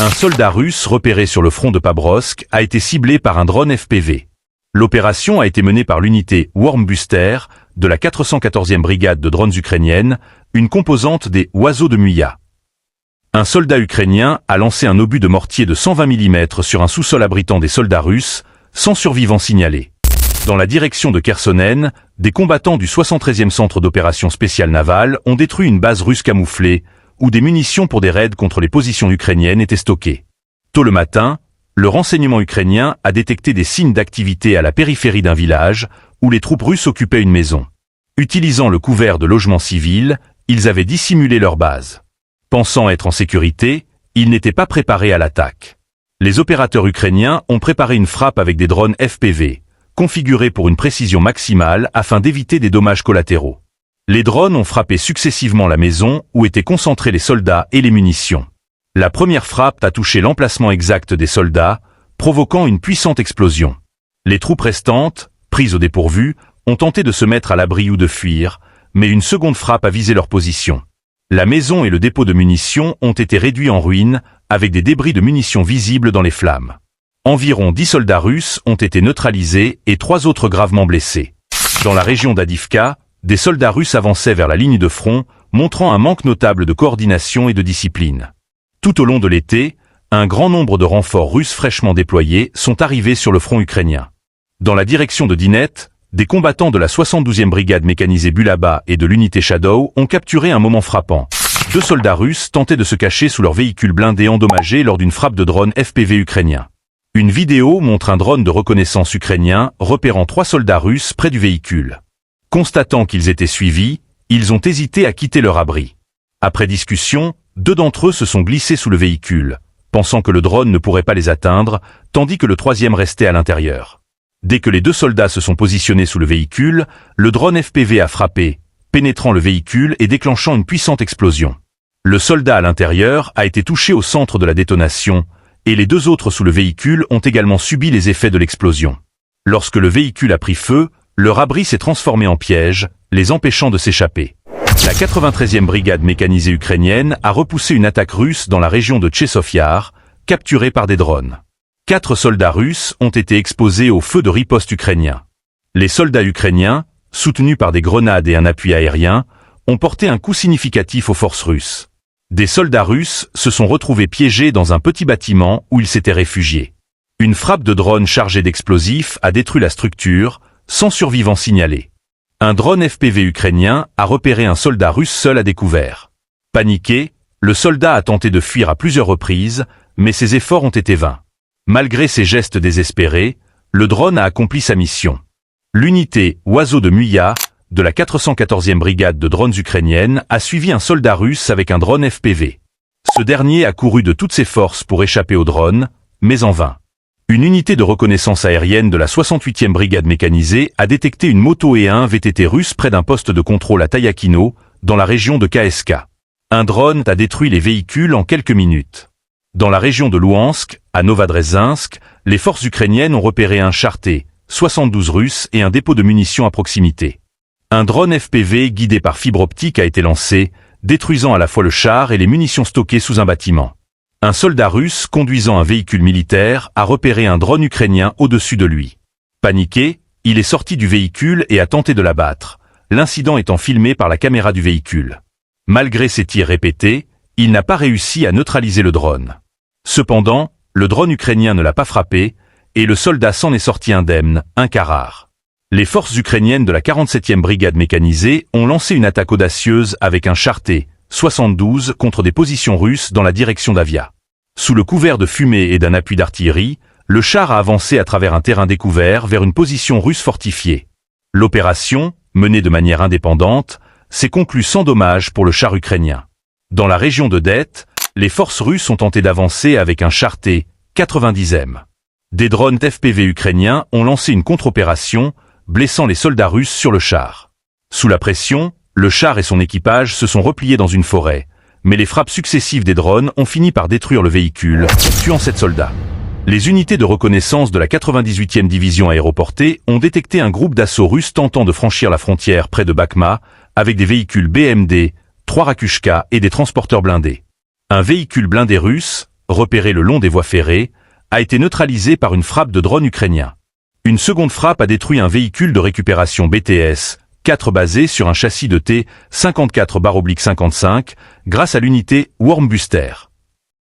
Un soldat russe repéré sur le front de Pabrovsk a été ciblé par un drone FPV. L'opération a été menée par l'unité Wormbuster de la 414e brigade de drones ukrainienne, une composante des Oiseaux de Muya. Un soldat ukrainien a lancé un obus de mortier de 120 mm sur un sous-sol abritant des soldats russes, sans survivants signalés. Dans la direction de Khersonen, des combattants du 73e centre d'opération spéciale navale ont détruit une base russe camouflée, où des munitions pour des raids contre les positions ukrainiennes étaient stockées. Tôt le matin, le renseignement ukrainien a détecté des signes d'activité à la périphérie d'un village, où les troupes russes occupaient une maison. Utilisant le couvert de logements civils, ils avaient dissimulé leur base. Pensant être en sécurité, ils n'étaient pas préparés à l'attaque. Les opérateurs ukrainiens ont préparé une frappe avec des drones FPV, configurés pour une précision maximale afin d'éviter des dommages collatéraux. Les drones ont frappé successivement la maison où étaient concentrés les soldats et les munitions. La première frappe a touché l'emplacement exact des soldats, provoquant une puissante explosion. Les troupes restantes, prises au dépourvu, ont tenté de se mettre à l'abri ou de fuir, mais une seconde frappe a visé leur position. La maison et le dépôt de munitions ont été réduits en ruines, avec des débris de munitions visibles dans les flammes. Environ 10 soldats russes ont été neutralisés et 3 autres gravement blessés. Dans la région d'Adivka, des soldats russes avançaient vers la ligne de front, montrant un manque notable de coordination et de discipline. Tout au long de l'été, un grand nombre de renforts russes fraîchement déployés sont arrivés sur le front ukrainien. Dans la direction de Dinette, des combattants de la 72e brigade mécanisée Bulaba et de l'unité Shadow ont capturé un moment frappant. 2 soldats russes tentaient de se cacher sous leur véhicule blindé endommagé lors d'une frappe de drone FPV ukrainien. Une vidéo montre un drone de reconnaissance ukrainien repérant 3 soldats russes près du véhicule. Constatant qu'ils étaient suivis, ils ont hésité à quitter leur abri. Après discussion, 2 d'entre eux se sont glissés sous le véhicule, pensant que le drone ne pourrait pas les atteindre, tandis que le 3e restait à l'intérieur. Dès que les 2 soldats se sont positionnés sous le véhicule, le drone FPV a frappé, pénétrant le véhicule et déclenchant une puissante explosion. Le soldat à l'intérieur a été touché au centre de la détonation, et les 2 autres sous le véhicule ont également subi les effets de l'explosion. Lorsque le véhicule a pris feu, leur abri s'est transformé en piège, les empêchant de s'échapper. La 93e brigade mécanisée ukrainienne a repoussé une attaque russe dans la région de Tchesovyar, capturée par des drones. 4 soldats russes ont été exposés au feu de riposte ukrainien. Les soldats ukrainiens, soutenus par des grenades et un appui aérien, ont porté un coup significatif aux forces russes. Des soldats russes se sont retrouvés piégés dans un petit bâtiment où ils s'étaient réfugiés. Une frappe de drone chargée d'explosifs a détruit la structure, sans survivants signalés. Un drone FPV ukrainien a repéré un soldat russe seul à découvert. Paniqué, le soldat a tenté de fuir à plusieurs reprises, mais ses efforts ont été vains. Malgré ses gestes désespérés, le drone a accompli sa mission. L'unité Oiseaux de Muya de la 414e brigade de drones ukrainienne a suivi un soldat russe avec un drone FPV. Ce dernier a couru de toutes ses forces pour échapper au drone, mais en vain. Une unité de reconnaissance aérienne de la 68e brigade mécanisée a détecté une moto et un VTT russe près d'un poste de contrôle à Tayakino, dans la région de KSK. Un drone a détruit les véhicules en quelques minutes. Dans la région de Louhansk, à Novadrezinsk, les forces ukrainiennes ont repéré un char T-72 russe et un dépôt de munitions à proximité. Un drone FPV guidé par fibre optique a été lancé, détruisant à la fois le char et les munitions stockées sous un bâtiment. Un soldat russe conduisant un véhicule militaire a repéré un drone ukrainien au-dessus de lui. Paniqué, il est sorti du véhicule et a tenté de l'abattre, l'incident étant filmé par la caméra du véhicule. Malgré ses tirs répétés, il n'a pas réussi à neutraliser le drone. Cependant, le drone ukrainien ne l'a pas frappé, et le soldat s'en est sorti indemne, un cas rare. Les forces ukrainiennes de la 47e brigade mécanisée ont lancé une attaque audacieuse avec un char T-72 contre des positions russes dans la direction d'Avia. Sous le couvert de fumée et d'un appui d'artillerie, le char a avancé à travers un terrain découvert vers une position russe fortifiée. L'opération, menée de manière indépendante, s'est conclue sans dommage pour le char ukrainien. Dans la région de Det, les forces russes ont tenté d'avancer avec un char T-90M. Des drones FPV ukrainiens ont lancé une contre-opération, blessant les soldats russes sur le char. Sous la pression, le char et son équipage se sont repliés dans une forêt, mais les frappes successives des drones ont fini par détruire le véhicule, tuant 7 soldats. Les unités de reconnaissance de la 98e division aéroportée ont détecté un groupe d'assaut russe tentant de franchir la frontière près de Bakhma, avec des véhicules BMD, 3 Rakushka et des transporteurs blindés. Un véhicule blindé russe, repéré le long des voies ferrées, a été neutralisé par une frappe de drone ukrainien. Une seconde frappe a détruit un véhicule de récupération BTS, 4 basé sur un châssis de T-54/55, grâce à l'unité Wormbuster.